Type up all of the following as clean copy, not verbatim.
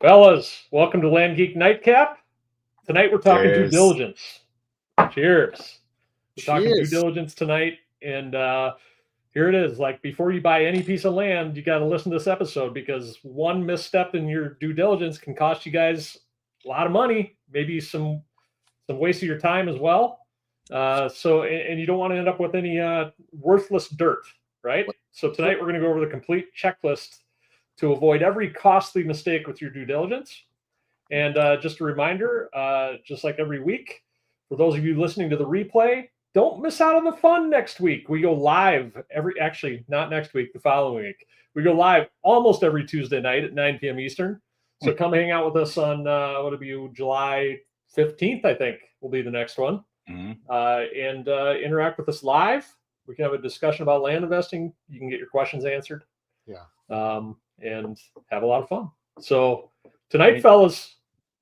Fellas, welcome to Land Geek Nite Cap. Tonight we're talking due Cheers. diligence. Cheers. We're talking due Cheers. diligence tonight, and here it is. Like, before you buy any piece of land, you got to listen to this episode, because one misstep in your due diligence can cost you guys a lot of money, maybe some waste of your time as well. And you don't want to end up with any worthless dirt, right? So tonight we're going to go over the complete checklist to avoid every costly mistake with your due diligence. And just a reminder, just like every week, for those of you listening to the replay, don't miss out on the fun next week. We go live not next week, the following week. We go live almost every Tuesday night at 9 p.m. Eastern. So come hang out with us on, what'll be July 15th, I think, will be the next one. And interact with us live. We can have a discussion about land investing. You can get your questions answered. Yeah. And have a lot of fun. So tonight, fellas,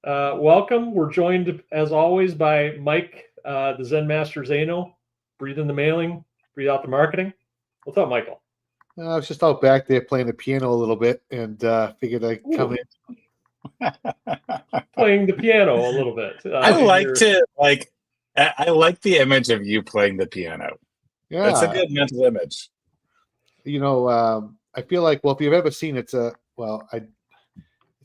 welcome. We're joined, as always, by Mike, the Zen Master Zano. Breathe in the mailing, breathe out the marketing. What's up, Michael? I was just out back there playing the piano a little bit, and figured I'd come in. Playing the piano a little bit. I like the image of you playing the piano. Yeah, That's a good mental image. I feel like, well, if you've ever seen it's a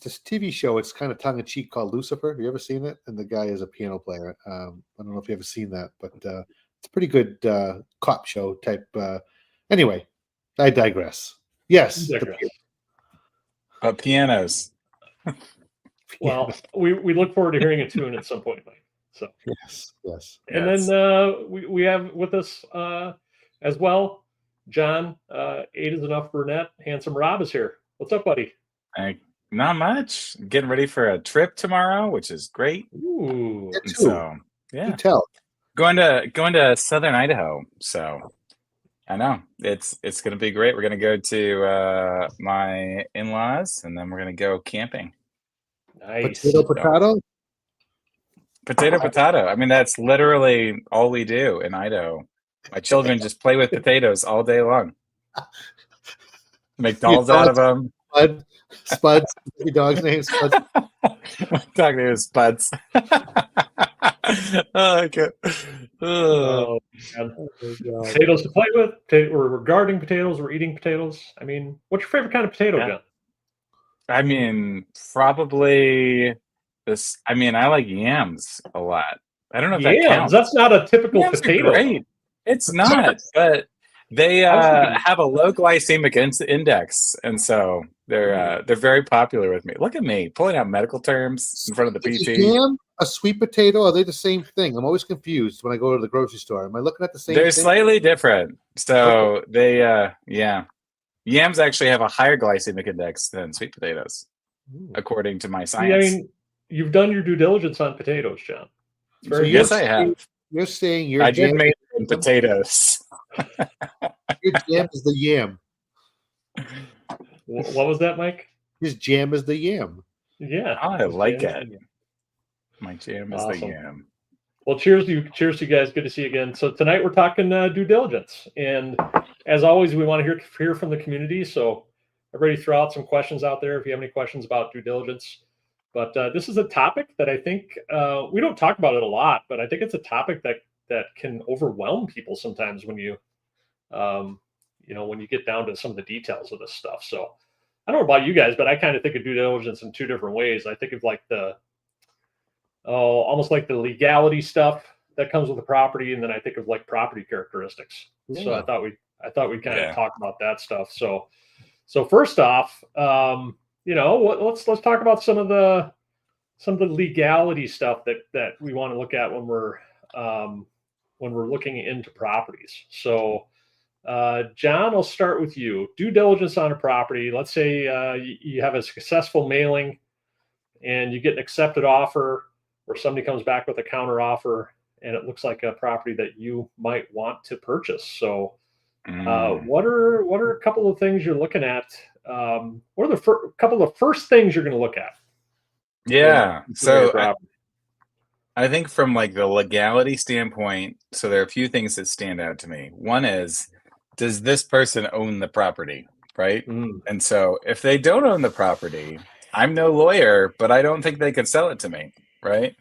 TV show. It's kind of tongue in cheek called Lucifer. Have you ever seen it? And the guy is a piano player. I don't know if you ever seen that, but it's a pretty good cop show type. Anyway, I digress. Yes, But pianos. Well, we look forward to hearing a tune at some point, Mike. So yes. And then we have with us as well, John, 8 is enough brunette, handsome Rob is here. What's up, buddy? Not much. Getting ready for a trip tomorrow, which is great. Ooh. So yeah, You tell. going to Southern Idaho. So I know it's gonna be great. We're gonna go to my in-laws, and then we're gonna go camping. Nice. Potato. Potato. I mean, that's literally all we do in Idaho. My children just play with potatoes all day long. Make dolls out of them. Spuds. Your dog's name Spuds. My dog name is Spuds. Okay. Oh, potatoes to play with. We're guarding potatoes. We're eating potatoes. I mean, what's your favorite kind of potato, John? I mean, probably this. I mean, I like yams a lot. I don't know if that counts. That's not a typical Yams potato. are great. It's not, but they have a low glycemic index, and so they're very popular with me. Look at me pulling out medical terms in front of the PT. Yam, a sweet potato, are they the same thing? I'm always confused when I go to the grocery store. Am I looking at the same They're thing? slightly different. So yams actually have a higher glycemic index than sweet potatoes, according to my science. I mean, you've done your due diligence on potatoes, John. Yes, I have. You're saying I did make it in potatoes. Your jam is the yam. What was that, Mike? His jam is the yam. Yeah. I like it. My jam is the yam. Well, cheers to you guys. Good to see you again. So tonight we're talking due diligence, and as always, we want to hear from the community. So everybody, throw out some questions out there if you have any questions about due diligence. But this is a topic that I think we don't talk about it a lot, but I think it's a topic that can overwhelm people sometimes when you get down to some of the details of this stuff. So I don't know about you guys, but I kind of think of due diligence in two different ways. I think of like almost like the legality stuff that comes with the property, and then I think of like property characteristics. Yeah. So I thought we'd kind of talk about that stuff. So first off, let's talk about some of the legality stuff that we want to look at when we're looking into properties. So, John, I'll start with you. Due diligence on a property. Let's say you have a successful mailing, and you get an accepted offer, or somebody comes back with a counter offer, and it looks like a property that you might want to purchase. So, what are a couple of things you're looking at? What are the couple of first things you're going to look at? Yeah. So I think from like the legality standpoint, so there are a few things that stand out to me. One is, does this person own the property? Right. And so if they don't own the property, I'm no lawyer, but I don't think they could sell it to me, right?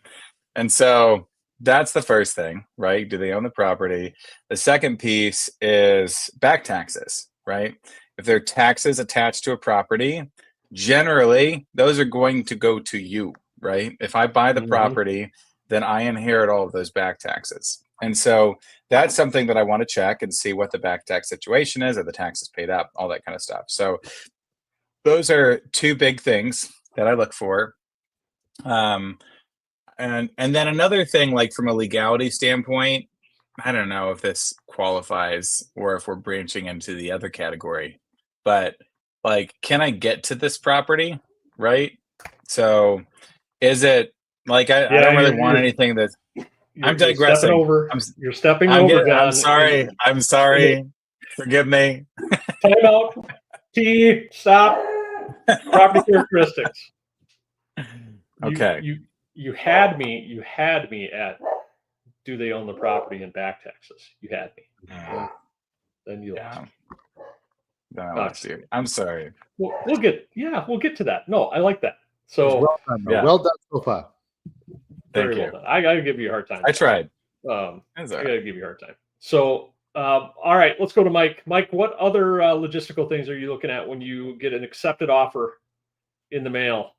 And so that's the first thing, right? Do they own the property? The second piece is back taxes, right? If there are taxes attached to a property, generally those are going to go to you, right? If I buy the property, then I inherit all of those back taxes. And so that's something that I want to check and see what the back tax situation is, or the taxes paid up, all that kind of stuff. So those are two big things that I look for. And then another thing, like from a legality standpoint, I don't know if this qualifies or if we're branching into the other category, but like, can I get to this property? Right. So is it like, I don't really want anything that I'm digressing. You're stepping over, John. I'm sorry. Forgive me. Time out. T. Stop. Property characteristics. Okay. You had me at, do they own the property and back taxes? You had me. Then you lost. No, I lost you. I'm sorry. We'll get to that. No, I like that. So well done, well done so far. Thank you. Well done. I gotta give you a hard time. I tried. I gotta give you a hard time. So all right, let's go to Mike. Mike, what other logistical things are you looking at when you get an accepted offer in the mail,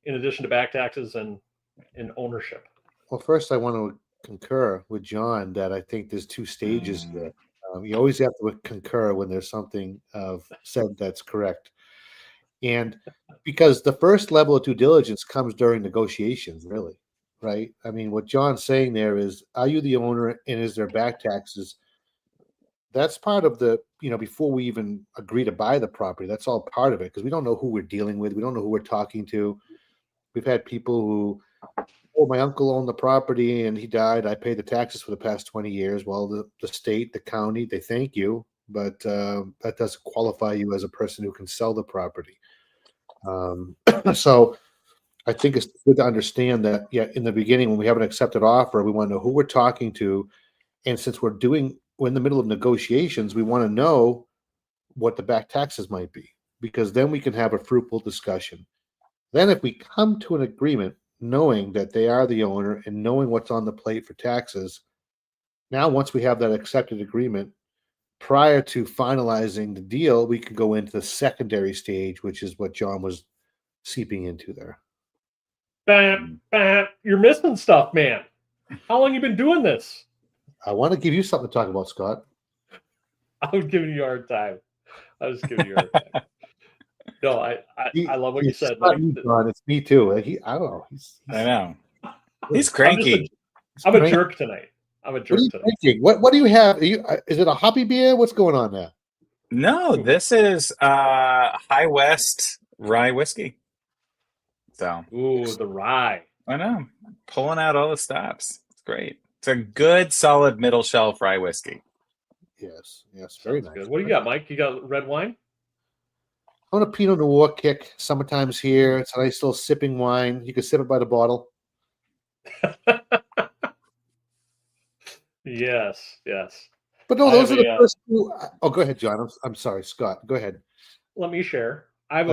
in addition to back taxes and ownership? Well, first I want to concur with John that I think there's two stages there. You always have to concur when there's something said that's correct. And because the first level of due diligence comes during negotiations, really, right? I mean, what John's saying there is, are you the owner and is there back taxes? That's part of the, before we even agree to buy the property, that's all part of it, because we don't know who we're dealing with. We don't know who we're talking to. We've had people who, my uncle owned the property and he died. I paid the taxes for the past 20 years. Well, the state, the county, they thank you, but that doesn't qualify you as a person who can sell the property. So I think it's good to understand that, in the beginning, when we have an accepted offer, we want to know who we're talking to. And since we're in the middle of negotiations, we want to know what the back taxes might be, because then we can have a fruitful discussion. Then if we come to an agreement, knowing that they are the owner and knowing what's on the plate for taxes, now once we have that accepted agreement, prior to finalizing the deal, we can go into the secondary stage, which is what John was seeping into there. You're missing stuff, man. How long you been doing this? I want to give you something to talk about, Scott. I was giving you a hard time. No, I love what you said. It's me too. I don't know. I know. He's cranky. I'm a jerk tonight. What do you have? Is it a hoppy beer? What's going on there? No, this is High West rye whiskey. So, the rye. I know. Pulling out all the stops. It's great. It's a good, solid middle shelf rye whiskey. Yes, very nice. Good. What do you got, Mike? You got red wine? I'm on a Pinot Noir kick. Summertime's here. It's a nice little sipping wine. You can sip it by the bottle. Yes. But no, those are the first two. Oh, go ahead, John. I'm sorry, Scott. Go ahead. Let me share. I have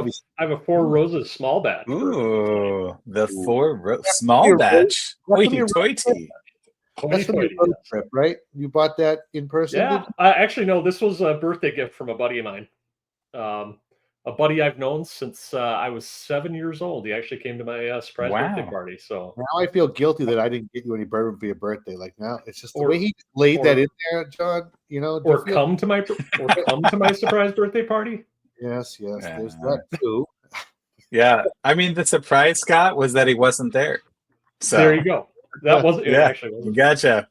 a Four Roses small batch. Ooh, the small batch. Hoity-toity. That's from your road trip, right? You bought that in person? Yeah. Actually, no. This was a birthday gift from a buddy of mine. A buddy I've known since I was 7 years old. He actually came to my surprise birthday party. So now I feel guilty that I didn't get you any bourbon for your birthday. Like now, it's just the way he laid that in there, John. Or come to my surprise birthday party. Yes. Yeah. There's that too. Yeah, I mean, the surprise, Scott, was that he wasn't there. So there you go. That wasn't. Yeah, actually wasn't. Gotcha.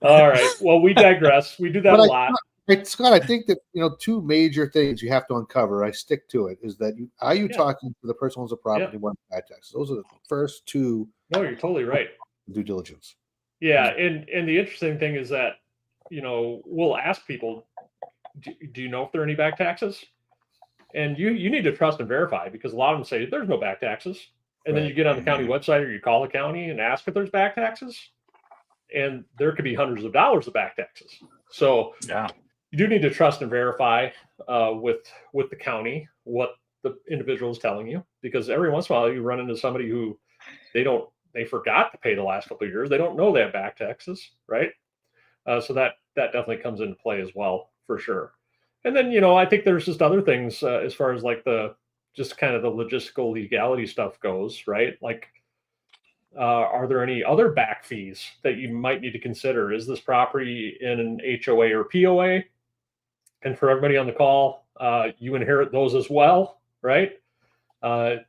All right. Well, we digress. We do that a lot. Scott, I think that two major things you have to uncover. I stick to it. Is that are you talking to the person who owns the property? One back taxes. Those are the first two. No, you're totally right. Due diligence. Yeah, and the interesting thing is that we'll ask people, do you know if there are any back taxes? And you need to trust and verify, because a lot of them say there's no back taxes, and then you get on the county website or you call the county and ask if there's back taxes, and there could be hundreds of dollars of back taxes. So you do need to trust and verify with the county what the individual is telling you, because every once in a while you run into somebody who they forgot to pay the last couple of years. They don't know they have back taxes, right? So that definitely comes into play as well, for sure. And then, I think there's just other things as far as like just kind of the logistical legality stuff goes, right? Like, are there any other back fees that you might need to consider? Is this property in an HOA or POA? And for everybody on the call, you inherit those as well, right? Are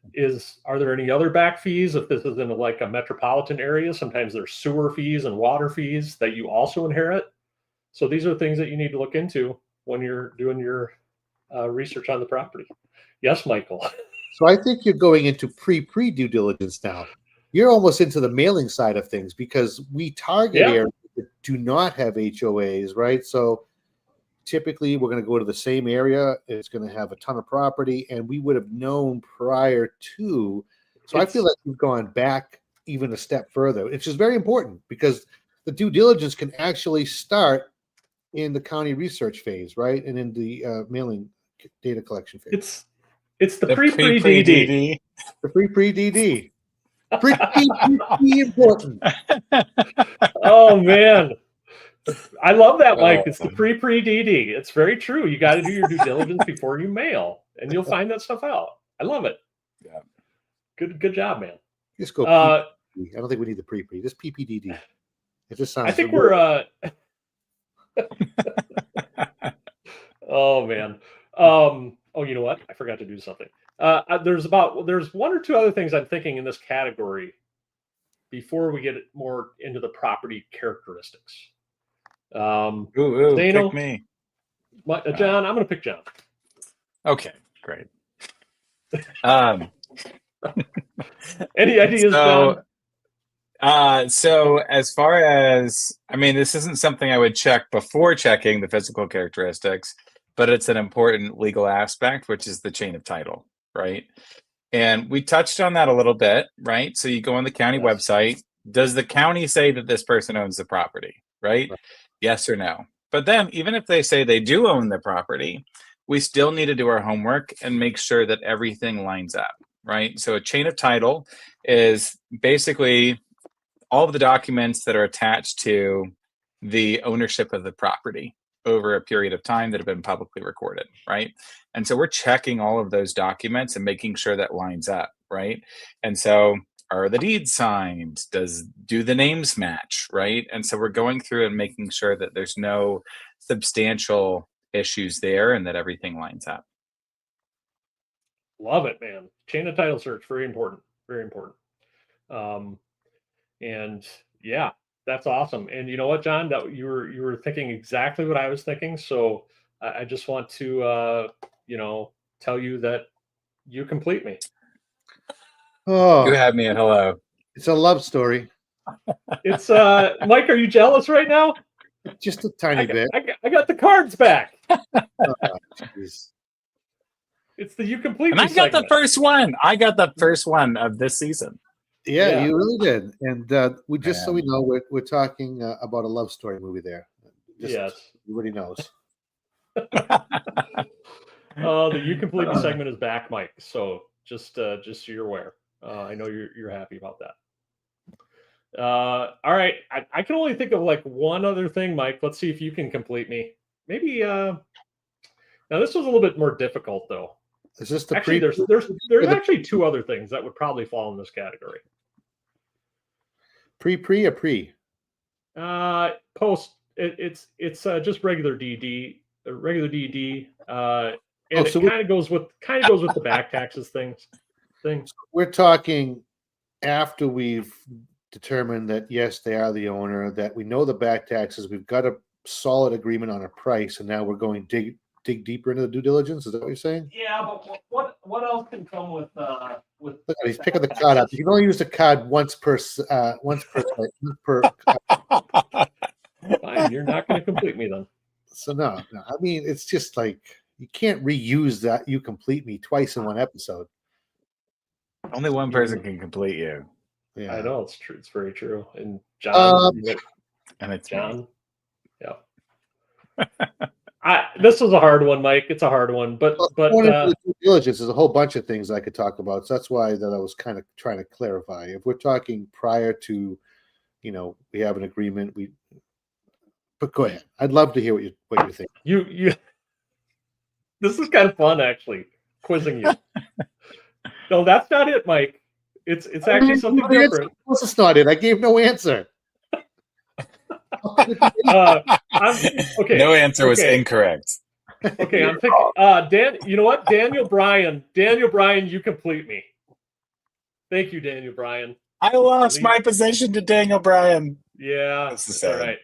there any other back fees if this is in like a metropolitan area? Sometimes there's sewer fees and water fees that you also inherit. So these are things that you need to look into when you're doing your research on the property. Yes, Michael. So I think you're going into pre due diligence now. You're almost into the mailing side of things, because we target areas that do not have HOAs, right? So typically we're going to go to the same area. It's going to have a ton of property, and we would have known prior to. So I feel like we've gone back even a step further, which is very important, because the due diligence can actually start in the county research phase, right? And in the mailing data collection phase. It's the pre-DD. The pre-DD. Pretty important. Oh man, I love that, Mike. It's the pre-DD. It's very true. You got to do your due diligence before you mail, and you'll find that stuff out. I love it. Yeah. Good job, man. Just go. I don't think we need the pre. Just PPDD. It just sounds. I think we're. Oh man. Oh, you know what? I forgot to do something. There's one or two other things I'm thinking in this category before we get more into the property characteristics. Pick me. John, I'm going to pick John. Okay, great. Any ideas, John? So as far as, this isn't something I would check before checking the physical characteristics, but it's an important legal aspect, which is the chain of title, right? And we touched on that a little bit, right? So you go on the county website. Does the county say that this person owns the property, right? Yes or no? But then even if they say they do own the property, we still need to do our homework and make sure that everything lines up, right? So a chain of title is basically all of the documents that are attached to the ownership of the property over a period of time that have been publicly recorded, right? And so we're checking all of those documents and making sure that lines up, right? And so are the deeds signed? Do the names match, right? And so we're going through and making sure that there's no substantial issues there and that everything lines up. Love it, man. Chain of title search, very important, very important. And yeah, that's awesome. And you know what, John, that you were thinking exactly what I was thinking. So I just want to tell you that you complete me. Oh, you have me at hello. It's a love story. It's Mike, are you jealous right now? Just a tiny bit. I got the cards back. Geez. It's the you complete me. And I got the first one. I got the first one of this season. Yeah, you really did. And we just so we know, we're talking about a love story movie there. Yes, everybody knows. The you complete me segment is back, Mike. So just so you're aware, I know you're happy about that. All right, I can only think of like one other thing, Mike. Let's see if you can complete me. Maybe. Now this was a little bit more difficult, though. Is this the actually? There's actually two other things that would probably fall in this category. Pre or pre? Post. It's just regular DD, and it kind of goes with the back taxes thing. We're talking after we've determined that yes, they are the owner, that we know the back taxes, we've got a solid agreement on a price, and now we're going to dig deeper into the due diligence. Is that what you're saying? Yeah, but what else can come with Look, he's picking the card up. You can only use the card once per. Fine, you're not going to complete me then. So no. I mean, it's just like you can't reuse that. You complete me twice in one episode. Only one person can complete you. Yeah, I know it's true. It's very true. And John, and it's John. me. Yeah. This was a hard one, Mike. It's a hard one, but The due diligence is a whole bunch of things I could talk about. So that's why that I was kind of trying to clarify. If we're talking prior to, we have an agreement. But go ahead. I'd love to hear what you think. You. This is kind of fun, actually, quizzing you. No, that's not it, Mike. It's actually something different. What's it's not it? I gave no answer. Okay. No answer was incorrect. Okay, I'm thinking. Dan, you know what? Daniel Bryan, you complete me. Thank you, Daniel Bryan. I lost my position to Daniel Bryan. Yeah, that's all right.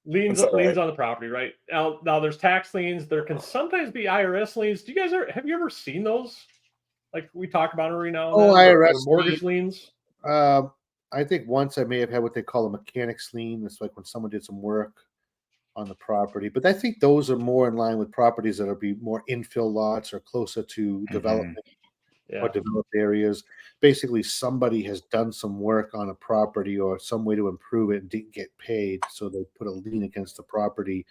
Liens on the property, right? Now there's tax liens. There can sometimes be IRS liens. Do you guys have you ever seen those? Like we talk about every now and then. IRS mortgage liens. I think once I may have had what they call a mechanics lien. It's like when someone did some work on the property. But I think those are more in line with properties that will be more infill lots or closer to development or developed areas. Basically, somebody has done some work on a property or some way to improve it and didn't get paid. So they put a lien against the property.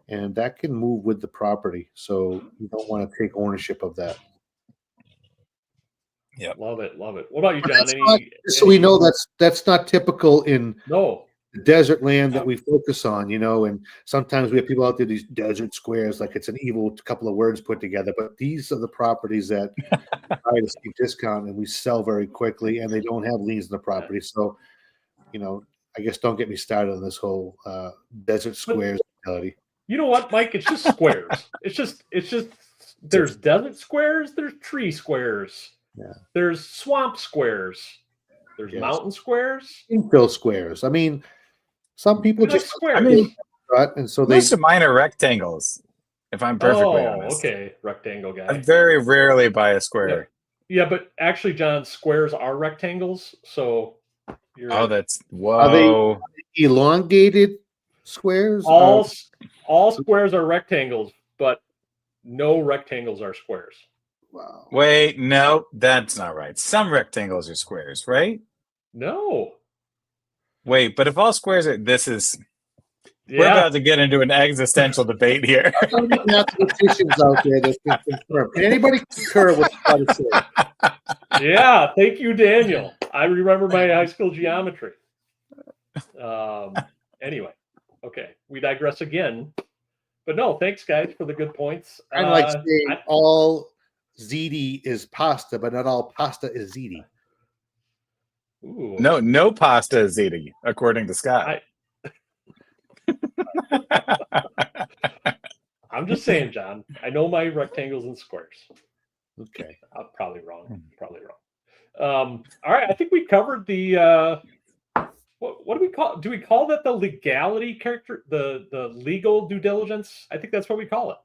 And that can move with the property. So you don't want to take ownership of that. Yeah, love it. What about you, John? So we know that's not typical in the desert land that we focus on, and sometimes we have people out there, these desert squares, like it's an evil couple of words put together, but these are the properties that buy at a steep discount and we sell very quickly and they don't have liens in the property. So, I guess don't get me started on this whole desert squares mentality. You know what, Mike? It's just squares. it's just there's desert squares, there's tree squares. Yeah. There's swamp squares. There's mountain squares. Infill squares. I mean, some people just squares. I mean, and so most of mine are rectangles. If I'm perfectly honest. Okay, rectangle guy. I very rarely buy a square. Yeah, but actually, John, squares are rectangles. So Are they elongated squares? All squares are rectangles, but no rectangles are squares. Wow. Wait, no, that's not right. Some rectangles are squares, right? No. Wait, but if all squares are, we're about to get into an existential debate here. Mathematicians out there that can confirm. Can anybody concur with what I say? Yeah, thank you, Daniel. I remember my high school geometry. Anyway, okay, we digress again. But no, thanks, guys, for the good points. I like saying all ziti is pasta, but not all pasta is ziti. Ooh. No pasta is ziti, according to Scott. I'm just saying, John. I know my rectangles and squares. Okay. I'm probably wrong. All right. I think we covered the what do we call? Do we call that the legality character? The legal due diligence? I think that's what we call it.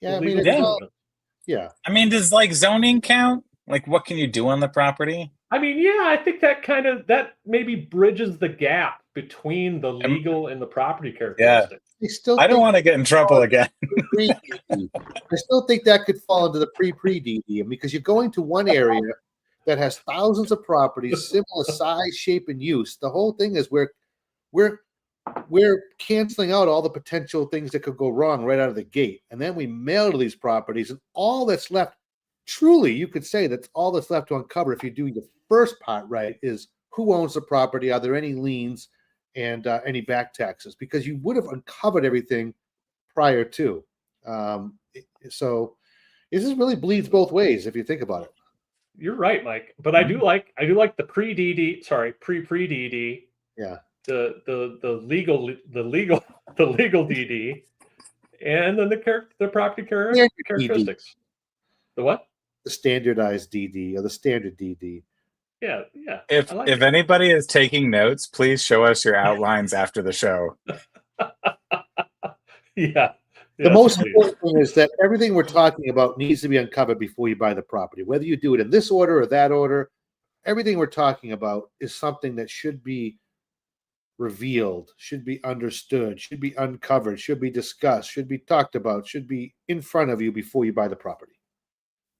Yeah, I mean, does like zoning count? Like, what can you do on the property? I mean, yeah, I think that maybe bridges the gap between the legal and the property characteristics. Yeah. I don't want to get in trouble again. I still think that could fall into the pre-DD because you're going to one area that has thousands of properties, similar size, shape, and use. The whole thing is we're canceling out all the potential things that could go wrong right out of the gate. And then we mail to these properties, and all that's left, truly, you could say that's all that's left to uncover if you do the first part right, is who owns the property, are there any liens, and any back taxes, because you would have uncovered everything prior to. So this really bleeds both ways if you think about it. You're right, Mike. But I do like the pre-DD, pre-DD. Yeah. The legal DD, and then the property characteristics. The what? The standardized DD or the standard DD. Yeah. If anybody is taking notes, please show us your outlines after the show. Yeah. The most important thing is that everything we're talking about needs to be uncovered before you buy the property. Whether you do it in this order or that order, everything we're talking about is something that should be revealed, should be understood, should be uncovered, should be discussed, should be talked about, should be in front of you before you buy the property.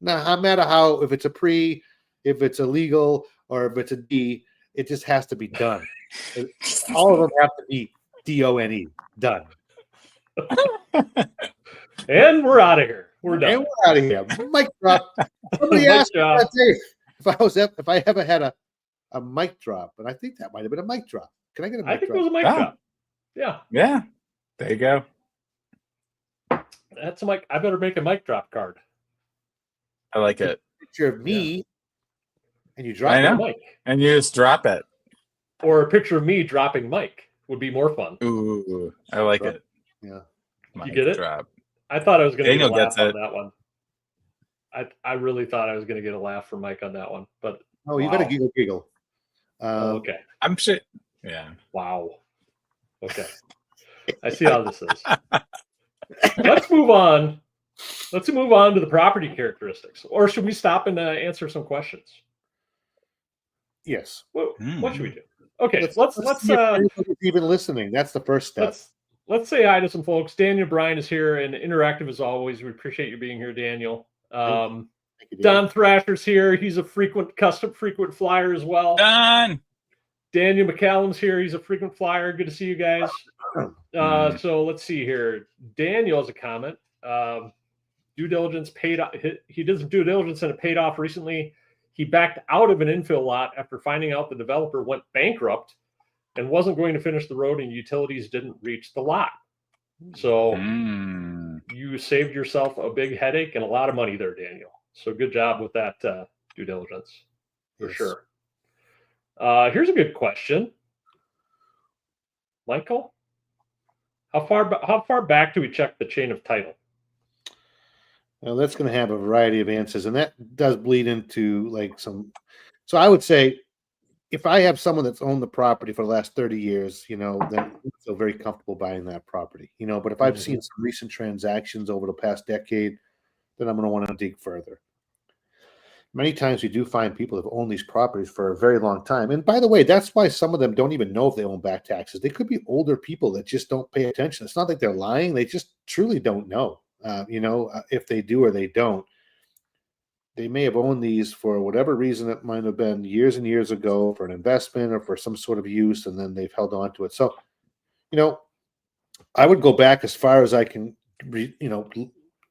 Now, no matter how, if it's a pre, if it's a legal, or if it's a D, it just has to be done. All of them have to be DONE, done. And we're out of here. We're done. And we're out of here. Mic drop. Somebody Mic asked me drop. that day if I ever had a mic drop, and I think that might have been a mic drop. Can I get a mic I think drop? it was a mic Oh. drop. Yeah. Yeah. There you go. That's a mic. I better make a mic drop card. I like it. Picture of me, and you drop I it. know. Mic. And you just drop it. Or a picture of me dropping mic would be more fun. Ooh, I like Drop. it. Yeah. Mic get it? Drop. I thought I was going to get a Daniel laugh gets on it. that one. I really thought I was going to get a laugh from Mike on that one, but Oh, you got wow. to giggle. Okay. I'm sure. Yeah. Wow. Okay. I see how this is. Let's move on. Let's move on to the property characteristics. Or should we stop and answer some questions? Yes. What should we do? Okay, let's see if anybody's even listening. That's the first step. let's say hi to some folks. Daniel Bryan is here and interactive as always. We appreciate you being here, Daniel. Thank you, Don Thrasher's here. He's a frequent flyer as well. Done. Daniel McCallum's here. He's a frequent flyer. Good to see you guys. So let's see here. Daniel has a comment. Due diligence paid off. He did some due diligence and it paid off recently. He backed out of an infill lot after finding out the developer went bankrupt and wasn't going to finish the road and utilities didn't reach the lot. So you saved yourself a big headache and a lot of money there, Daniel. So good job with that due diligence for sure. Here's a good question. Michael, how far back do we check the chain of title? Well, that's going to have a variety of answers, and that does bleed into like some. So I would say, if I have someone that's owned the property for the last 30 years, then I feel very comfortable buying that property. But if I've seen some recent transactions over the past decade, then I'm going to want to dig further. Many times we do find people have owned these properties for a very long time. And by the way, that's why some of them don't even know if they own back taxes. They could be older people that just don't pay attention. It's not like they're lying. They just truly don't know, if they do or they don't. They may have owned these for whatever reason. It might have been years and years ago for an investment or for some sort of use, and then they've held on to it. So, I would go back as far as I can,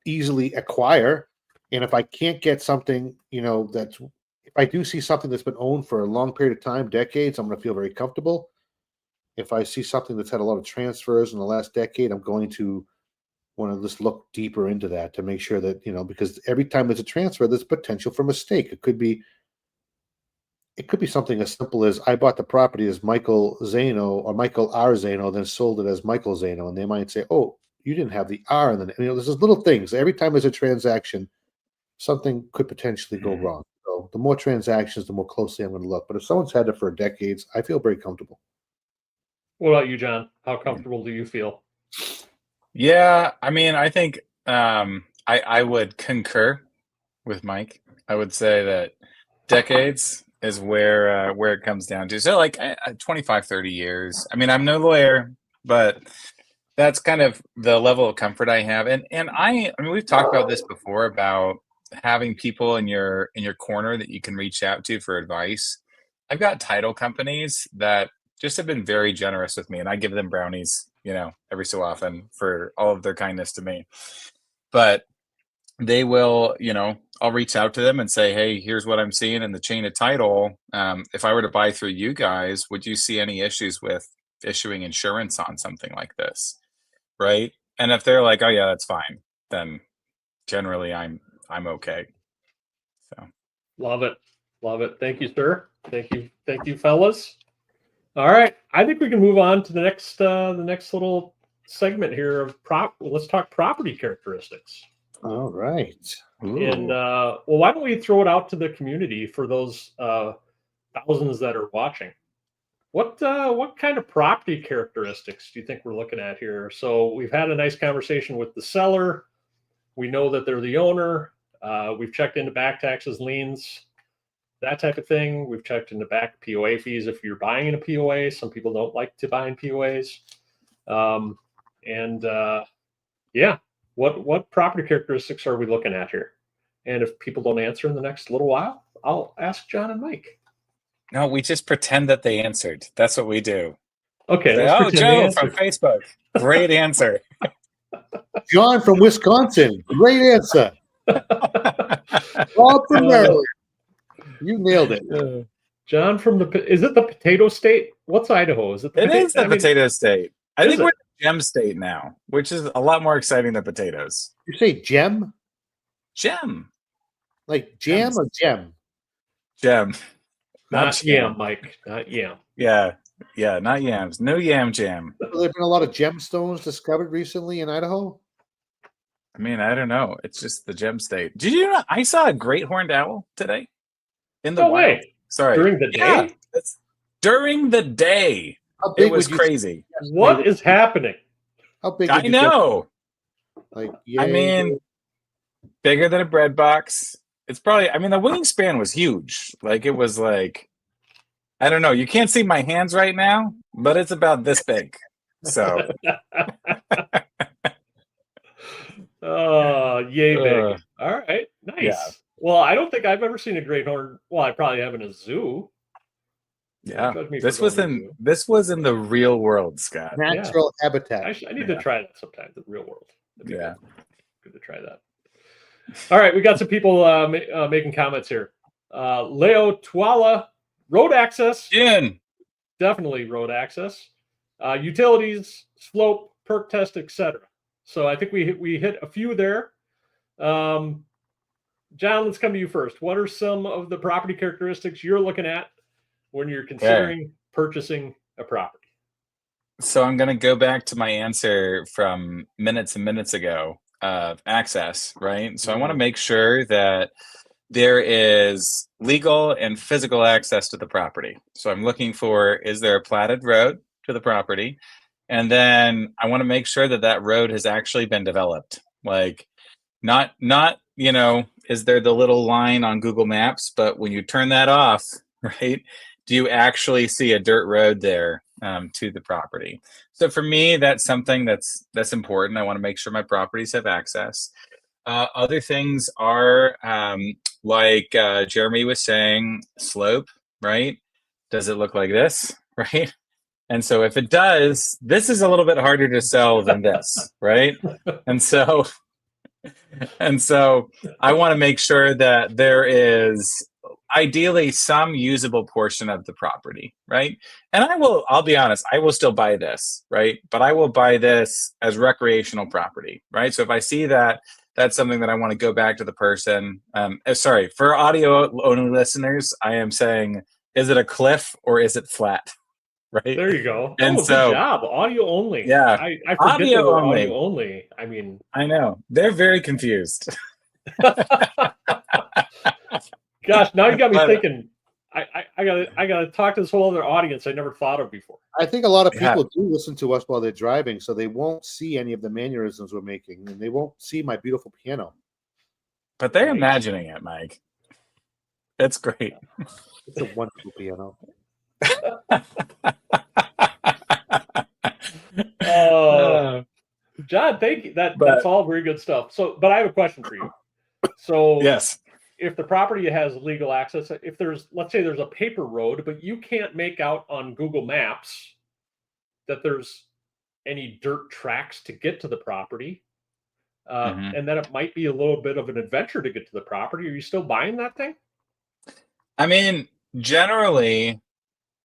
easily acquire. And if I can't get something, if I do see something that's been owned for a long period of time, decades, I'm going to feel very comfortable. If I see something that's had a lot of transfers in the last decade, I'm going to want to just look deeper into that to make sure that, because every time there's a transfer, there's potential for mistake. It could be something as simple as I bought the property as Michael Zano or Michael R. Zano, then sold it as Michael Zano. And they might say, oh, you didn't have the R in the name. There's just little things. Every time there's a transaction, something could potentially go wrong. So the more transactions, the more closely I'm going to look. But if someone's had it for decades, I feel very comfortable. What about you, John? How comfortable do you feel? Yeah, I think I would concur with Mike. I would say that decades is where it comes down to. So like 25, 30 years. I'm no lawyer, but that's kind of the level of comfort I have. And we've talked about this before about having people in your corner that you can reach out to for advice. I've got title companies that just have been very generous with me, and I give them brownies, every so often for all of their kindness to me. But they will, I'll reach out to them and say, hey, here's what I'm seeing in the chain of title. If I were to buy through you guys, would you see any issues with issuing insurance on something like this? Right. And if they're like, oh yeah, that's fine, then generally I'm okay. So Love it. Thank you, sir. Thank you, fellas. All right, I think we can move on to the next little segment here of let's talk property characteristics. All right. Ooh. And why don't we throw it out to the community for those thousands that are watching? What kind of property characteristics do you think we're looking at here? So we've had a nice conversation with the seller. We know that they're the owner. We've checked into back taxes, liens, that type of thing. We've checked into back POA fees if you're buying in a POA. Some people don't like to buy in POAs. What property characteristics are we looking at here? And if people don't answer in the next little while, I'll ask John and Mike. No, we just pretend that they answered. That's what we do. Okay. Say, oh, Joe from Facebook. Great answer. John from Wisconsin. Great answer. Bob from Maryland. You nailed it. John from is it the potato state? What's Idaho? Is it the It is the potato state. I is think we're it? the gem state now, which is a lot more exciting than potatoes. You say gem? Gem. Like jam or gem? Gem. Not yam, Mike. Not yam. Yeah. Yeah, not yams. No yam jam. Have there been a lot of gemstones discovered recently in Idaho? I mean, I don't know. It's just the gem state. Did you know I saw a great horned owl today? In the No wild. way. Sorry. During the day? Yeah, during the day. How big It was would you- crazy. What is happening? How big? I would you guess? know. Like, I mean, bigger than a bread box. It's probably, I mean, the wingspan was huge. Like, it was like, I don't know. You can't see my hands right now, but it's about this big. So, Oh, yay big. All right. Nice. yeah. Well, I don't think I've ever seen a great horn. Well, I probably have in a zoo. Yeah. Judge me for This going was to a in zoo. this was in the real world, Scott. natural habitat. I need to try that sometime, the real world. That'd be Yeah. good to try that. All right, we got some people making comments here. Leo Tuala, road access, June. definitely road access. Utilities, slope, perk test, etc. So I think we hit a few there. John, let's come to you first. What are some of the property characteristics you're looking at when you're considering purchasing a property? So I'm going to go back to my answer from minutes and minutes ago of access, right? So I want to make sure that there is legal and physical access to the property. So I'm looking for, is there a platted road to the property? And then I want to make sure that that road has actually been developed. Like not, you know, is there the little line on Google Maps, but when you turn that off, right, do you actually see a dirt road there to the property? So for me, that's something that's important. I want to make sure my properties have access. Other things are like Jeremy was saying, slope, right? Does it look like this, right? And so if it does, this is a little bit harder to sell than this, right? And so I want to make sure that there is ideally some usable portion of the property, right? And I'll be honest, I will still buy this, right? But I will buy this as recreational property, right? So if I see that, that's something that I want to go back to the person. Sorry, for audio only listeners, I am saying, is it a cliff or is it flat? Right. There you go. And good so, job. Audio only. Yeah. I forget Audio they were only. audio only. I mean, I know. They're very confused. gosh, now you got me But- thinking. I gotta talk to this whole other audience I never thought of before. I think a lot of Yeah. people do listen to us while they're driving, so they won't see any of the mannerisms we're making, and they won't see my beautiful piano. But they're Nice. imagining it, Mike. It's great. It's a wonderful piano. John, thank you. That's But- all very good stuff. So, but I have a question for you. So, Yes. if the property has legal access, if there's, let's say there's a paper road, but you can't make out on Google Maps that there's any dirt tracks to get to the property, and then it might be a little bit of an adventure to get to the property, are you still buying that thing? I mean, generally,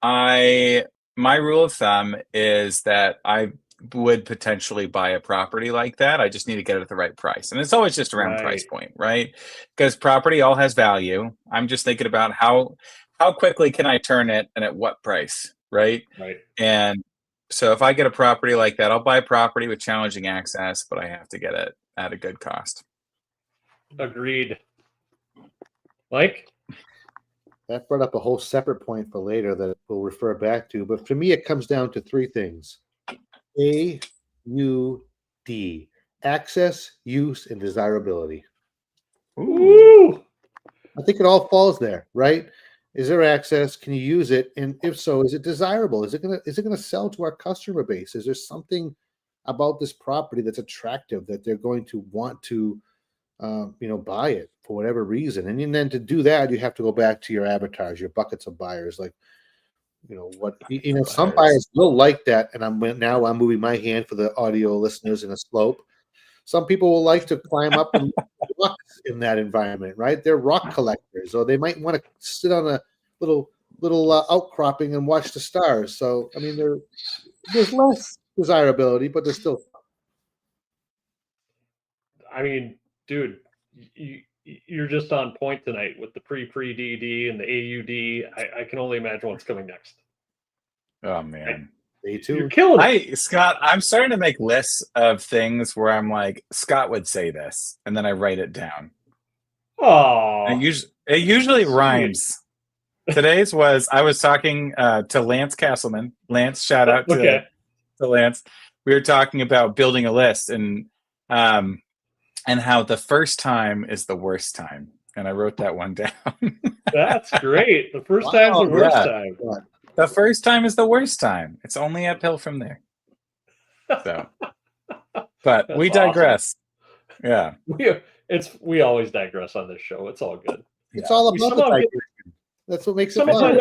my rule of thumb is that I would potentially buy a property like that. I just need to get it at the right price. And it's always just around price point, right? Because property all has value. I'm just thinking about how quickly can I turn it and at what price, right? Right. And so if I get a property like that, I'll buy a property with challenging access, but I have to get it at a good cost. Agreed. Mike? That brought up a whole separate point for later that we'll refer back to. But for me, it comes down to three things: AUD, access, use, and desirability. Ooh. I think it all falls there, right? Is there access? Can you use it? And if so, is it desirable? Is it gonna sell to our customer base? Is there something about this property that's attractive that they're going to want to buy it for whatever reason? And then to do that, you have to go back to your avatars, your buckets of buyers. Like, some buyers will like that. And I'm moving my hand for the audio listeners in a slope. Some people will like to climb up and rocks in that environment, right? They're rock collectors, or they might want to sit on a little outcropping and watch the stars. So, I mean, there's less desirability, but there's still. I mean, dude, you're just on point tonight with the pre-DD and the AUD. I can only imagine what's coming next. Oh man. Stay You're tuned. killing it. Scott, I'm starting to make lists of things where I'm like, Scott would say this, and then I write it down. Oh, It usually rhymes. Today's was I was talking to Lance Castleman. Lance, shout out to Lance. We were talking about building a list and how the first time is the worst time. And I wrote that one down. That's great. The first time's the worst time. The first time is the worst time. It's only uphill from there. So, but we digress. Awesome. Yeah, we always digress on this show. It's all good. It's all about the digression. That's what makes it fun.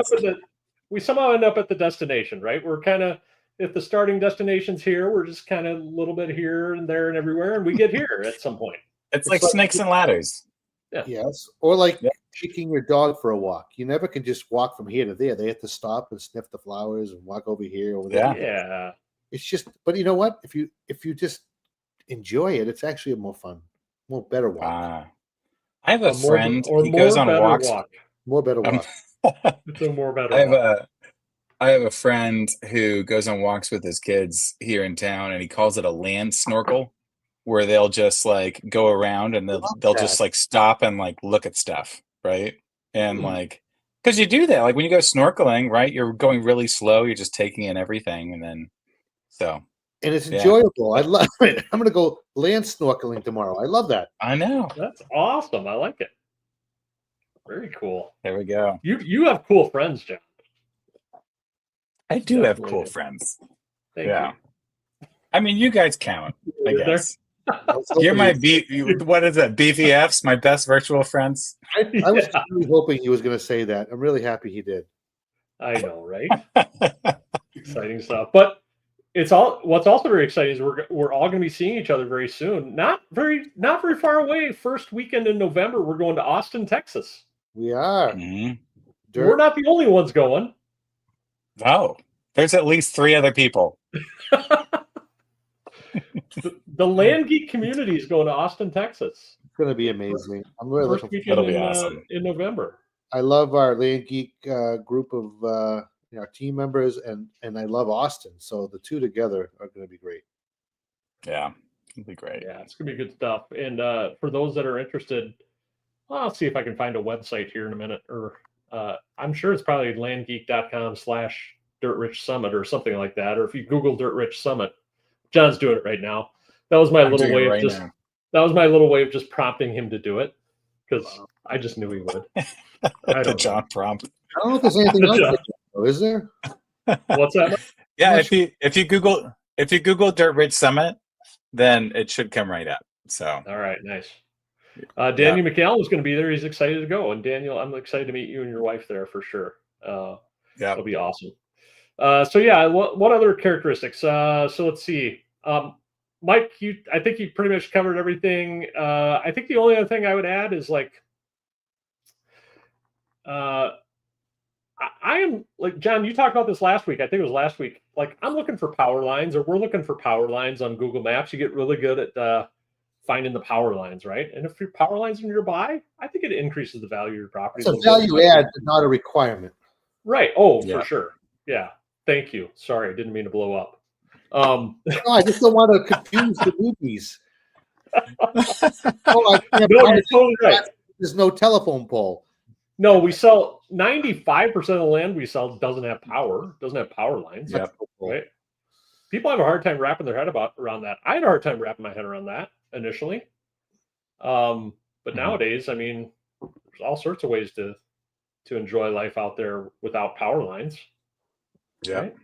We somehow end up at the destination, right? We're kind of, if the starting destination's here, we're just kind of a little bit here and there and everywhere, and we get here at some point. It's like snakes and ladders. Yeah. Yes. Or like taking your dog for a walk. You never can just walk from here to there. They have to stop and sniff the flowers and walk over here, over there. Yeah. It's just, but you know what? If you just enjoy it, it's actually a more fun, better walk. I have a friend. He goes on walks. More better walk. It's a more better walk. I have a friend who goes on walks with his kids here in town, and he calls it a land snorkel, where they'll just like go around and they'll just like stop and like look at stuff, right? And like, because you do that, like when you go snorkeling, right? You're going really slow. You're just taking in everything, and then and it's enjoyable. I love it. I'm gonna go land snorkeling tomorrow. I love that. I know. That's awesome. I like it. Very cool. There we go. You have cool friends, John. I do have cool friends. Thank you. I mean, you guys count, I guess. You're my what is it? BVFs, my best virtual friends. I was really hoping he was going to say that. I'm really happy he did. I know, right? Exciting stuff. But what's also very exciting is we're all going to be seeing each other very soon. Not very far away. First weekend in November, we're going to Austin, Texas. We are. Mm-hmm. We're not the only ones going. No, there's at least 3 other people. The Land Geek community is going to Austin, Texas. It's going to be amazing. I'm really First weekend in November. I love our Land Geek group of our team members, and I love Austin. So the two together are going to be great. Yeah, it'll be great. Yeah, it's going to be good stuff. And for those that are interested, I'll see if I can find a website here in a minute. Or I'm sure it's probably landgeek.com/DirtRich Summit or something like that. Or if you Google Dirt Rich Summit, John's doing it right now. That was my little way of just. That was my little way of just prompting him to do it, because I just knew he would. The John prompt. I don't know if there's anything else like that, is there? What's that? Yeah, if you Google Dirt Rich Summit, then it should come right up. So all right, nice. Daniel McAllen is going to be there. He's excited to go. And Daniel, I'm excited to meet you and your wife there for sure. It'll be awesome. What other characteristics? So let's see. Mike, I think you pretty much covered everything. I think the only other thing I would add is like, I am like, John, you talked about this last week. I think it was last week. Like, I'm looking for power lines, or we're looking for power lines on Google Maps. You get really good at finding the power lines, right? And if your power lines are nearby, I think it increases the value of your property. It's a value add, but not a requirement. Right. Oh, for sure. Yeah. Thank you. Sorry, I didn't mean to blow up. No, I just don't want to confuse the newbies. You're totally right. There's no telephone pole. No, we sell 95% of the land we sell doesn't have power lines. Yep. Right. People have a hard time wrapping their head around that. I had a hard time wrapping my head around that initially. But nowadays, I mean, there's all sorts of ways to enjoy life out there without power lines. Yeah. Right?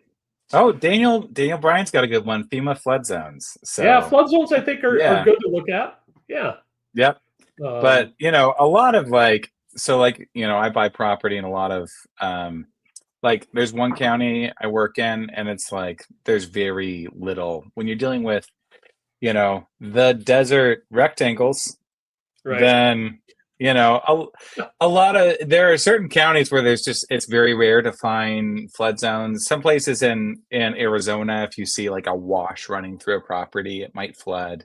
Oh, Daniel Bryan's got a good one. FEMA flood zones. So yeah, flood zones I think are good to look at. Yeah. Yep. But a lot of I buy property in a lot of there's one county I work in, and it's like there's very little when you're dealing with the desert rectangles, Right. then a lot of there are certain counties where it's very rare to find flood zones. Some places in Arizona, if you see like a wash running through a property, it might flood.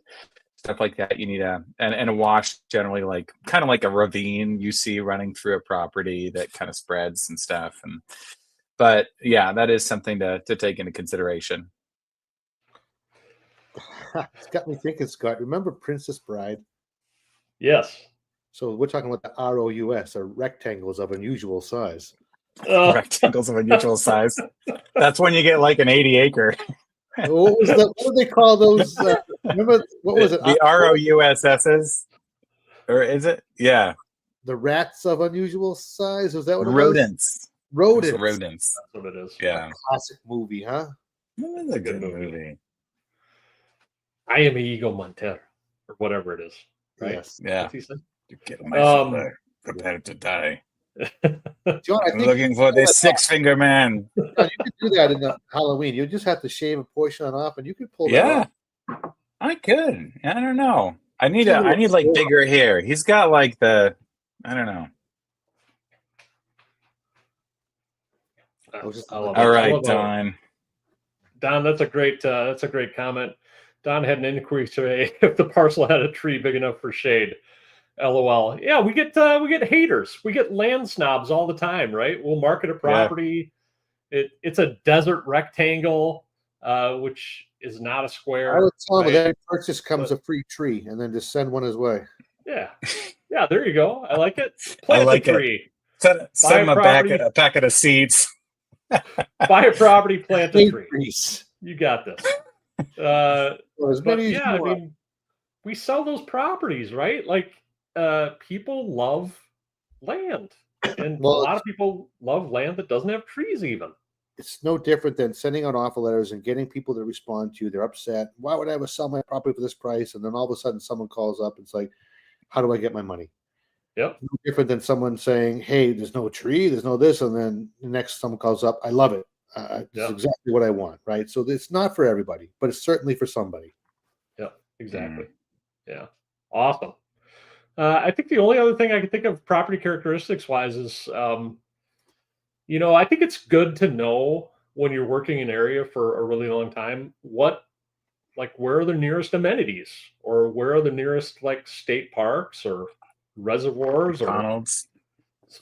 Stuff like that. You need and a wash generally like kind of like a ravine you see running through a property that kind of spreads and stuff. But yeah, that is something to take into consideration. It's got me thinking, Scott. Remember Princess Bride? Yes. So we're talking about the ROUS, or rectangles of unusual size. Rectangles of unusual size. That's when you get like an 80-acre. What do they call those? Remember, what was it? The ROUSSs? Or is it? Yeah. The rats of unusual size? Was that what it Rodents. was? Rodents. Rodents. That's what it is. Yeah. Classic movie, huh? That was a good movie. I am Ego Montero, or whatever it is. Right? Yes. Yeah. What's he say? Get myself there. Prepare to die. John, I'm looking for this six-finger man. John, you could do that in the Halloween. You just have to shave a portion off, and you could pull that off. I could. I don't know. I need like bigger hair. He's got like I don't know. All right, Don. Don, that's a great comment. Don had an inquiry today if the parcel had a tree big enough for shade. LOL. Yeah, we get haters. We get land snobs all the time, right? We'll market a property. Yeah. It's a desert rectangle, which is not a square. I would tell him with every purchase comes a free tree, and then just send one his way. Yeah. Yeah, there you go. I like it. Plant a tree. Send him a packet of seeds. Buy a property, plant a tree. You got this. I mean, we sell those properties, right? Like, people love land, and a lot of people love land that doesn't have trees even. It's no different than sending out offer letters and getting people to respond to you. They're upset. Why would I ever sell my property for this price? And then all of a sudden someone calls up and it's like, how do I get my money? Yep. No different than someone saying, hey, there's no tree, there's no this, and then the next someone calls up, I love it. It's exactly what I want, right? So it's not for everybody, but it's certainly for somebody. Yeah, exactly. Yeah. Awesome. I think the only other thing I can think of property characteristics wise is, I think it's good to know when you're working in an area for a really long time, where are the nearest amenities, or where are the nearest like state parks or reservoirs,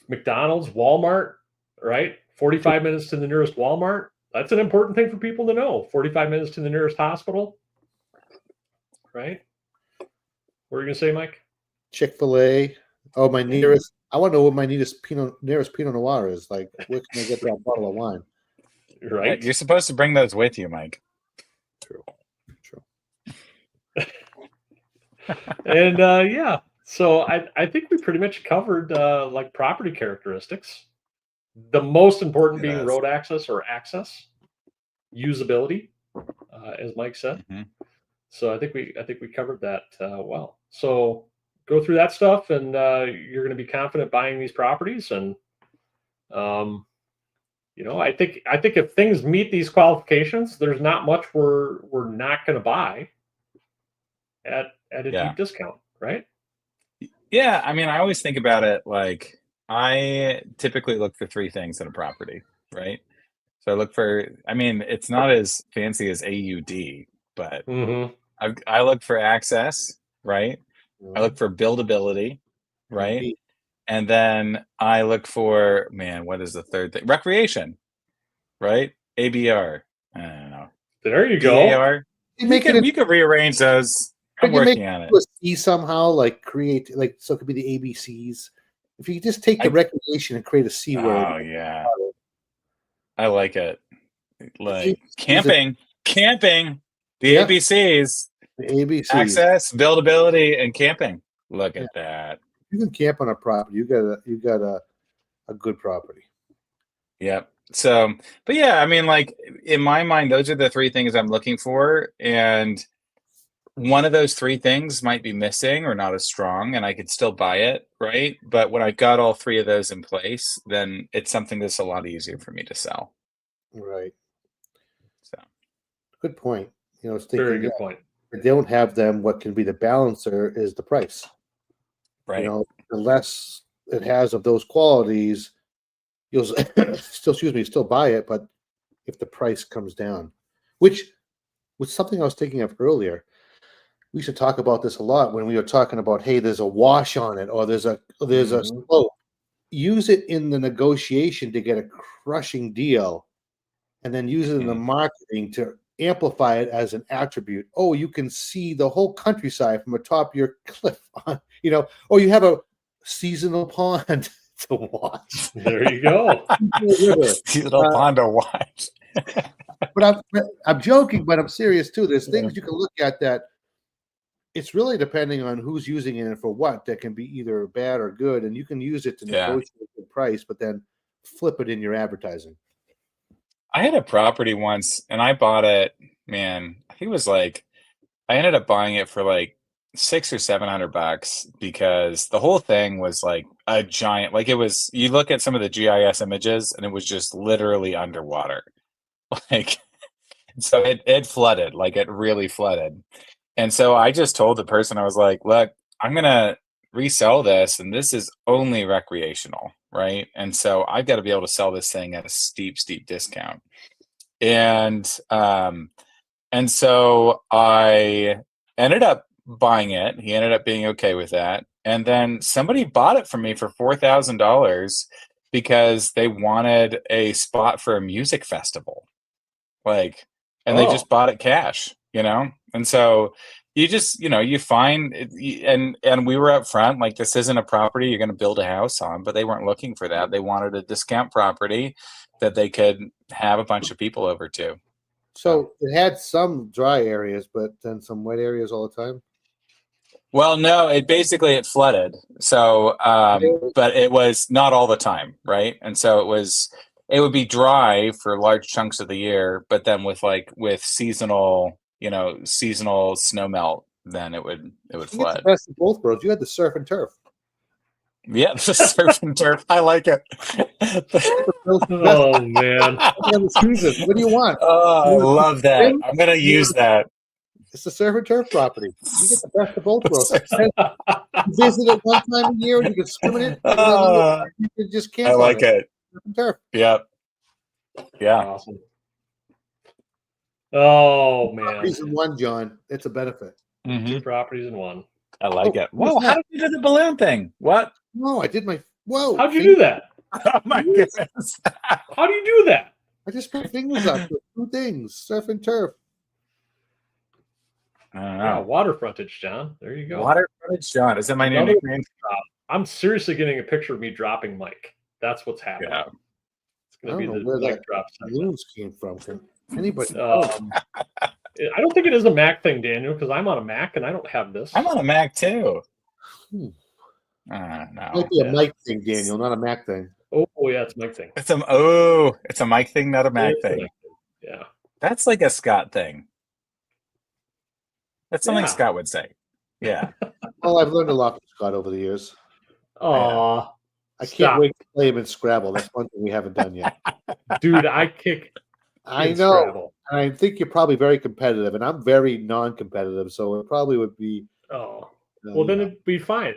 McDonald's, Walmart, right? 45 minutes to the nearest Walmart. That's an important thing for people to know. 45 minutes to the nearest hospital, right? What are you going to say, Mike? Chick-fil-A. Oh, my nearest. I want to know what my nearest Pinot Noir is. Like, where can I get that bottle of wine? Right. You're supposed to bring those with you, Mike. True. And so I think we pretty much covered like property characteristics. The most important being road access or access, usability, as Mike said. Mm-hmm. So I think we covered that well. So go through that stuff, and you're going to be confident buying these properties. And I think if things meet these qualifications, there's not much we're not going to buy at a deep discount, right? Yeah, I mean, I always think about it like I typically look for three things in a property, right? So I look for. I mean, it's not as fancy as AUD, but I look for access, right? I look for buildability, right? And then I look for, what is the third thing? Recreation, right? ABR. I don't know. There you go. BAR. You can rearrange those. I'm working on it. C somehow, like create, like, so it could be the ABCs. If you just take the recreation and create a C word. Oh yeah. I like it. Like camping, the ABCs. The ABCs. Access, buildability, and camping. Look at that. You can camp on a property. You got a good property. Yep. So, but yeah, I mean, like in my mind, those are the three things I'm looking for, and one of those three things might be missing or not as strong, and I could still buy it, right? But when I've got all three of those in place, then it's something that's a lot easier for me to sell. Right. So, good point. Very good point. If they don't have them, what can be the balancer is the price. Right. You know, the less it has of those qualities, you'll still buy it, but if the price comes down, which was something I was thinking of earlier. We should talk about this a lot when we were talking about, hey, there's a wash on it, or there's a slope. Use it in the negotiation to get a crushing deal, and then use it in the marketing to amplify it as an attribute. Oh, you can see the whole countryside from atop your cliff, you know, or you have a seasonal pond to watch. There you go. Seasonal pond to watch. But I'm joking, but I'm serious too. There's things you can look at that it's really depending on who's using it and for what that can be either bad or good, and you can use it to negotiate the price, but then flip it in your advertising. I had a property once and I bought it, man, I think it was like, I ended up buying it for like $600 or $700 because the whole thing was like a giant, like it was, you look at some of the GIS images and it was just literally underwater. Like, so it flooded, like it really flooded. And so I just told the person, I was like, look, I'm going to resell this and this is only recreational, right? And so I've got to be able to sell this thing at a steep discount. And so I ended up buying it. He ended up being okay with that. And then somebody bought it from me for $4,000 because they wanted a spot for a music festival. Like, and they just bought it cash, you know? And so you just, you know, you find it, and we were up front, like, this isn't a property you're going to build a house on, but they weren't looking for that. They wanted a discount property that they could have a bunch of people over to. So it had some dry areas, but then some wet areas all the time. Well, no, it flooded. So, but it was not all the time, right? And so it would be dry for large chunks of the year, but then with seasonal, you know, seasonal snow melt, then it would flood. The best of both worlds. You had the surf and turf. Yeah, the surf and turf. I like it. Oh man! What do you want? Oh, I love that. I'm gonna use that. It's the surf and turf property. You get the best of both worlds. You visit it one time a year, you can swim in it. You can just camp. I like it. Surf and turf. Yep. Yeah. Awesome. Oh man! Properties in one, John. It's a benefit. Mm-hmm. 2 properties in 1. I like it. Whoa! How did you do the balloon thing? What? No, I did my. Whoa! How'd you do that? Oh my goodness! How do you do that? I just put fingers up with 2 things: surf and turf. I don't know. Yeah, water frontage, John. There you go. Water frontage, John. Is that my new nickname? I'm seriously getting a picture of me dropping Mike. That's what's happening. Yeah. It's going to be the where mic that drop. balloons came from. Can anybody? I don't think it is a Mac thing, Daniel, because I'm on a Mac and I don't have this. I'm on a Mac too. No. No. Might be a mic thing, Daniel, not a Mac thing. Oh yeah, it's a Mike thing. It's a mic thing, not a Mac thing. Yeah. That's like a Scott thing. That's something Scott would say. Yeah. Well, I've learned a lot from Scott over the years. Aw. I can't wait to play him in Scrabble. That's one thing we haven't done yet. Dude, I kick. I know. Scrabble. And I think you're probably very competitive, and I'm very non-competitive, so it probably would be. Oh. Well, then it'd be fine.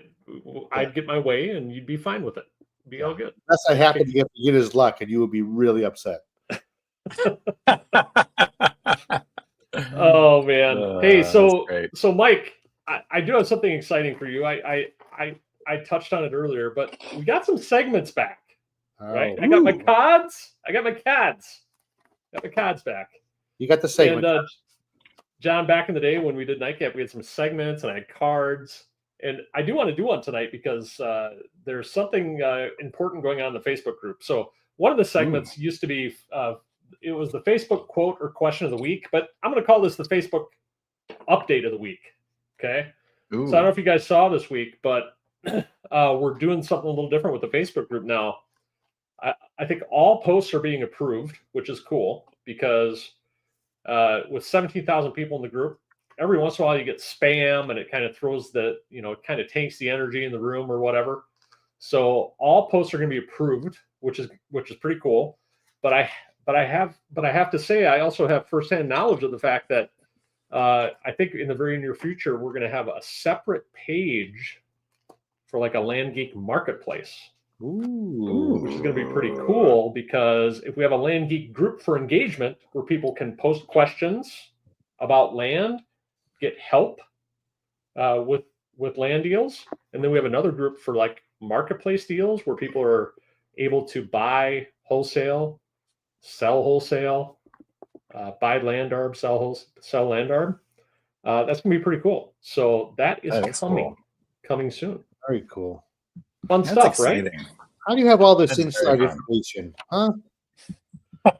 I'd get my way, and you'd be fine with it. Be all good. Unless I happen to get beginner's luck, and you would be really upset. Oh man! Hey, so Mike, I do have something exciting for you. I touched on it earlier, but we got some segments back. Right? I got my cards. Got my cards back. You got the segment. And John, back in the day when we did Nite Cap, we had some segments, and I had cards. And I do want to do one tonight because there's something important going on in the Facebook group. So one of the segments used to be. It was the Facebook quote or question of the week, but I'm going to call this the Facebook update of the week. Okay. Ooh. So I don't know if you guys saw this week, but we're doing something a little different with the Facebook group now. I think all posts are being approved, which is cool because with 17,000 people in the group, every once in a while you get spam and it kind of throws it kind of tanks the energy in the room or whatever. So all posts are going to be approved, which is pretty cool. But I have to say, I also have firsthand knowledge of the fact that I think in the very near future, we're going to have a separate page for like a Land Geek marketplace, which is going to be pretty cool with if we have a Land Geek group for engagement where people can post questions about land, get help with land deals, and then we have another group for like marketplace deals where people are able to buy wholesale, sell wholesale, buy land arb, sell land arb. That's gonna be pretty cool. So that is coming soon. Very cool. Fun That's stuff, exciting. right? How do you have all this That's inside very fun. information? Huh?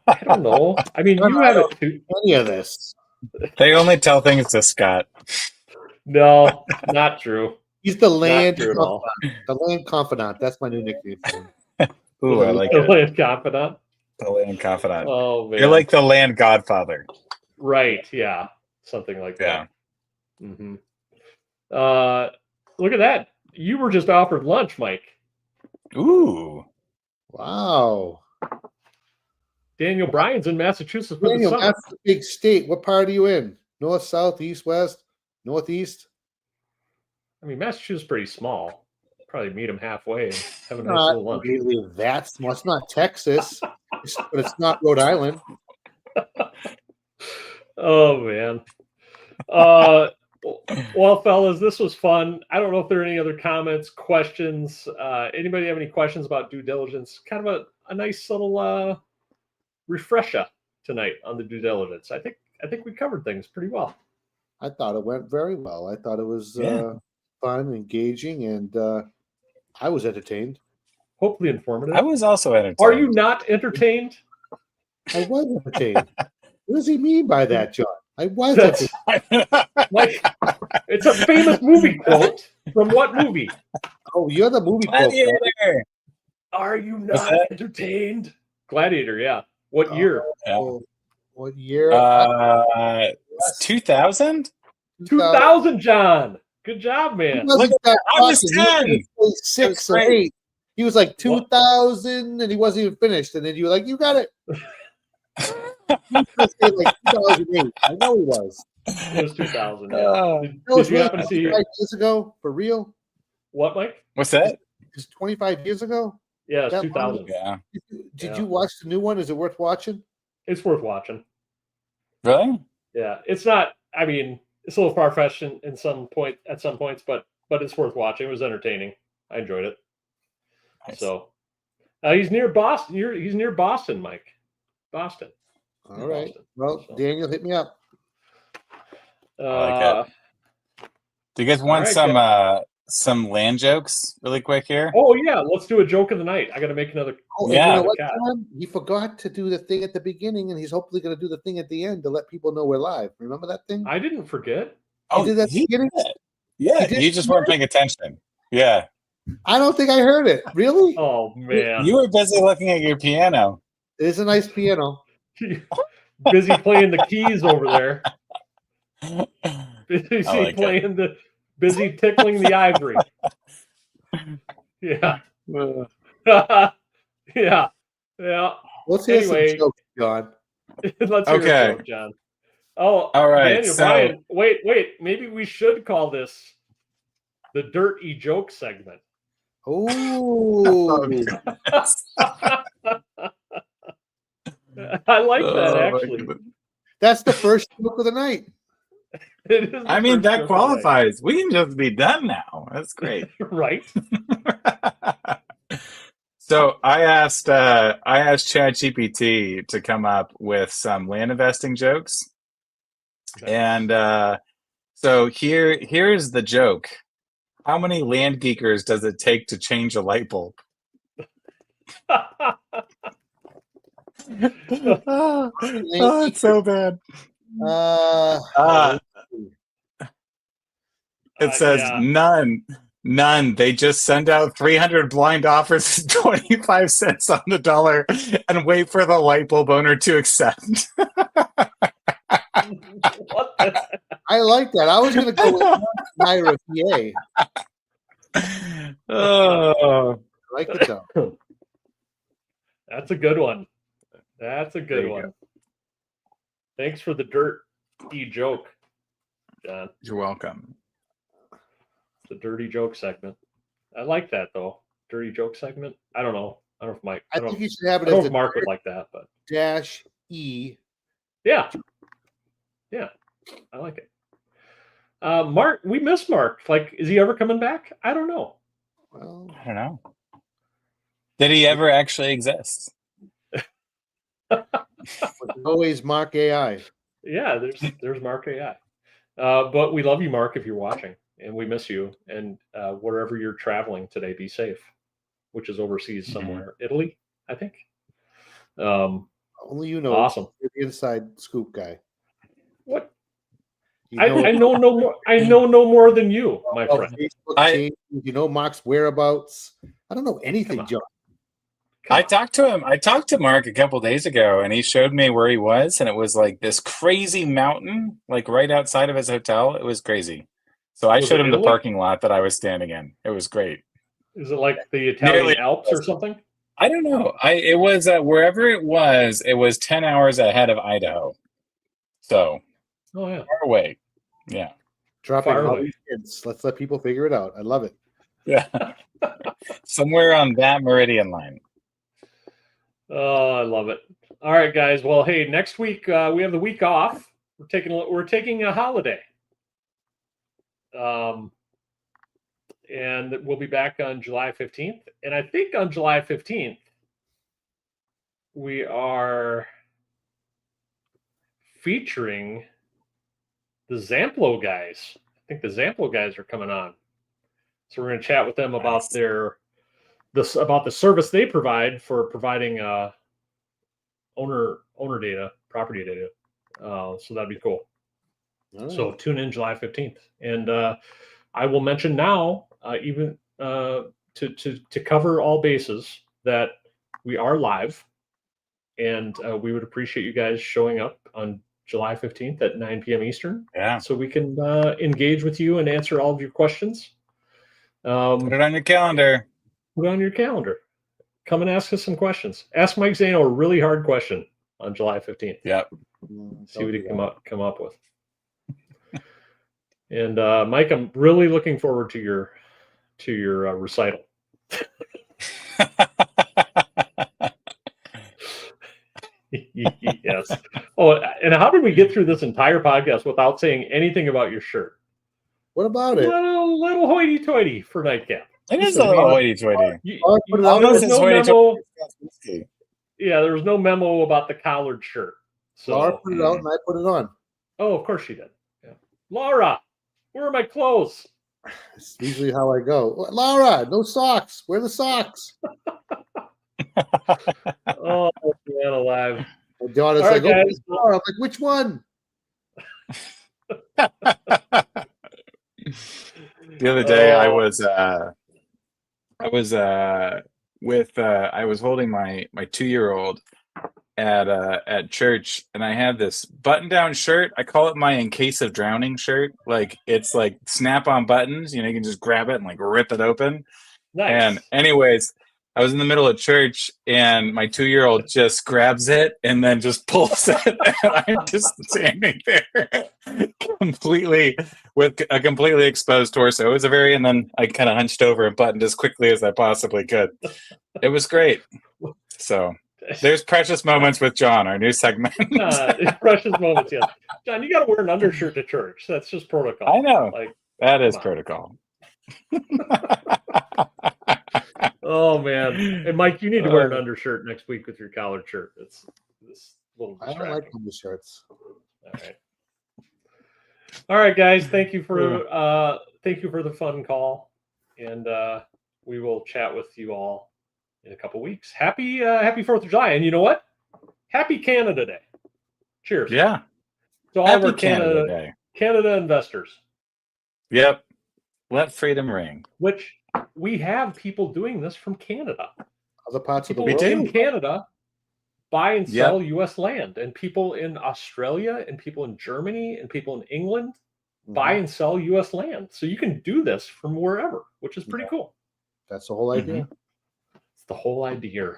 I don't know. I mean, you have it too. Any of this? They only tell things to Scott. No, not true. He's the Not land true at all. confidant. The land confidant. That's my new nickname for him. Ooh, I like The it. land confidant. The land confidant. Oh man, You're like the land godfather. right? Yeah, something like Yeah. that. Mm-hmm. Look at that. You were just offered lunch, Mike. Ooh. Wow. Daniel Bryan's in Massachusetts with the Daniel, Summit. that's a big state. What part are you in? North, south, east, west, northeast? I mean, Massachusetts is pretty small. Probably meet him halfway and have a nice Not little lunch. really that small. It's not Texas, but it's not Rhode Island. Oh man. Well, fellas, this was fun. I don't know if there are any other comments, questions. Anybody have any questions about due diligence? Kind of a nice little refresher tonight on the due diligence. I think we covered things pretty well. I thought it went very well. I thought it was Yeah. fun, engaging, and I was entertained. Hopefully informative. I was also entertained. Are you not entertained? I was entertained. What does he mean by that, John? I was That's entertained. like it's a famous movie quote from what movie? Oh, you're the movie quote. Gladiator. Are you What's not that? entertained? Gladiator, yeah. What year? Oh, what year? 2000? 2000, John. Good job, man. Look at that. I was 10. 6 or great. 8. He was like 2000, and he wasn't even finished. And then you were like, "You got it." He was saying like 2008. I know he was. It was 2000. Yeah. Oh. Did you happen to see 25 years ago? For real? what, Mike? What's that? It's 25 years ago. Yeah, it's That 2000. Yeah. Did you watch the new one? Is it worth watching? It's worth watching. Really? Yeah, it's not. I mean, it's a little far fetched at some points, but it's worth watching. It was entertaining. I enjoyed it. Nice. So he's near Boston. He's near Boston, Mike. Boston. All right. Boston. Well, So, Daniel, hit me up. I like Do you guys want some land jokes really quick here? Oh yeah, let's do a joke of the night. I got to make another. Oh, Yeah. and you know what, cat. John? He forgot to do the thing at the beginning, and he's hopefully going to do the thing at the end to let people know we're live. Remember that thing? I didn't forget. He did that at the beginning? Yeah, He did you just weren't paying attention. Yeah. I don't think I heard it. Really? Oh man, You were busy looking at your piano. It is a nice piano. busy playing the keys over there. Busy like playing busy tickling the ivory. Yeah. yeah. Let's hear Anyway. some jokes, John. Let's hear Okay. a joke, John. Oh, All right, Daniel so- Bryan. Wait. Maybe we should call this the dirty joke segment. Oh, I like that Oh, my actually. goodness. that's the first joke of the night. It is the I mean, first that joke of the qualifies. We can just be done now. That's great. night. Right? So I asked ChatGPT to come up with some land investing jokes, and so here's the joke: how many land geekers does it take to change a light bulb? Oh, it's so bad. It says yeah. none. They just send out 300 blind offers at 25 cents on the dollar and wait for the light bulb owner to accept. What the I like that. I was going to go with Myra PA. Oh, I like it though. That's a good one. That's a There good you one. go. Thanks for the dirty joke. John. You're welcome. The dirty joke segment. I like that though. Dirty joke segment. I don't know. I don't know if Mike. I think you should have I it don't as know if the Mark would like that, but -E. yeah, yeah, I like it. Mark, we miss Mark. Like, is he ever coming back? I don't know. Well, I don't know. Did he ever actually exist? always Mark AI. Yeah, there's Mark AI. But we love you, Mark, if you're watching, and we miss you. And wherever you're traveling today, be safe. Which is overseas somewhere, Italy, I think. Only you know. Awesome. You're the inside scoop guy. What? You I know no more. I know no more than you, my about friend. Facebook changes, you know Mark's whereabouts. I don't know anything, John. I talked to him. I talked to Mark a couple days ago, and he showed me where he was, and it was like this crazy mountain, like right outside of his hotel. It was crazy. So I showed him the parking lot that I was standing in. It was great. Is it like the Italian Alps or something? I don't know. It was wherever it was 10 hours ahead of Idaho. So yeah, far away. Yeah. Dropping all these hints. Let's let people figure it out. I love it. Yeah. Somewhere on that meridian line. Oh, I love it. All right, guys. Well, hey, next week we have the week off. We're taking a holiday. And we'll be back on July 15th. And I think on July 15th, we are featuring the Zamplo guys. I think the Zamplo guys are coming on. So we're going to chat with them about about the service they provide for providing owner data, property data. So that'd be cool. Right. So tune in July 15th. And I will mention now, even to cover all bases, that we are live, and we would appreciate you guys showing up on July 15th at 9 p.m. Eastern. Yeah. So we can engage with you and answer all of your questions. Put it on your calendar. Put it on your calendar. Come and ask us some questions. Ask Mike Zano a really hard question on July 15th. Yep. See what he come up with. And Mike, I'm really looking forward to your recital. Yes. Oh, and how did we get through this entire podcast without saying anything about your shirt? What about it? Little hoity-toity for Nite Cap. It is a little hoity-toity. Yeah, there was no memo about the collared shirt. So Laura put it out and I put it on. Oh, of course she did. Yeah. Laura, where are my clothes? It's usually how I go. Laura, no socks. Wear the socks. Oh, man alive. My daughter's like, oh, Laura. I'm like, which one? The other day I was holding my 2-year-old at church, and I had this button-down shirt. I call it my in case of drowning shirt. Like, it's like snap-on buttons. You know, you can just grab it and like rip it open. Nice. And anyways, I was in the middle of church, and my 2-year-old just grabs it and then just pulls it. And I'm just standing there completely with a completely exposed torso. It was and then I kind of hunched over and buttoned as quickly as I possibly could. It was great. So there's Precious Moments with John, our new segment. Precious Moments, yes. John, you got to wear an undershirt to church. That's just protocol. I know. Like, that is protocol. Oh man! And Mike, you need to wear an undershirt next week with your collared shirt. It's this little. I don't like undershirts. All right, guys. Thank you for the fun call, and we will chat with you all in a couple weeks. Happy 4th of July, and you know what? Happy Canada Day. Cheers. Yeah. To all of our Canada investors. Yep. Let freedom ring. Which we have people doing this from Canada. Other parts people of the world. in Canada buy and sell U.S. land, and people in Australia, and people in Germany, and people in England buy and sell U.S. land. So you can do this from wherever, which is pretty cool. That's the whole idea. It's the whole idea.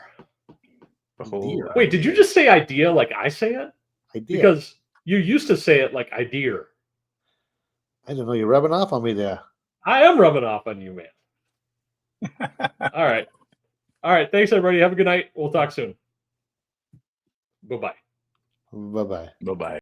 Wait, did you just say idea like I say it? Idea. Because you used to say it like idea. I didn't know you're rubbing off on me there. I am rubbing off on you, man. All right. All right. Thanks, everybody. Have a good night. We'll talk soon. Bye-bye. Bye bye. Bye bye.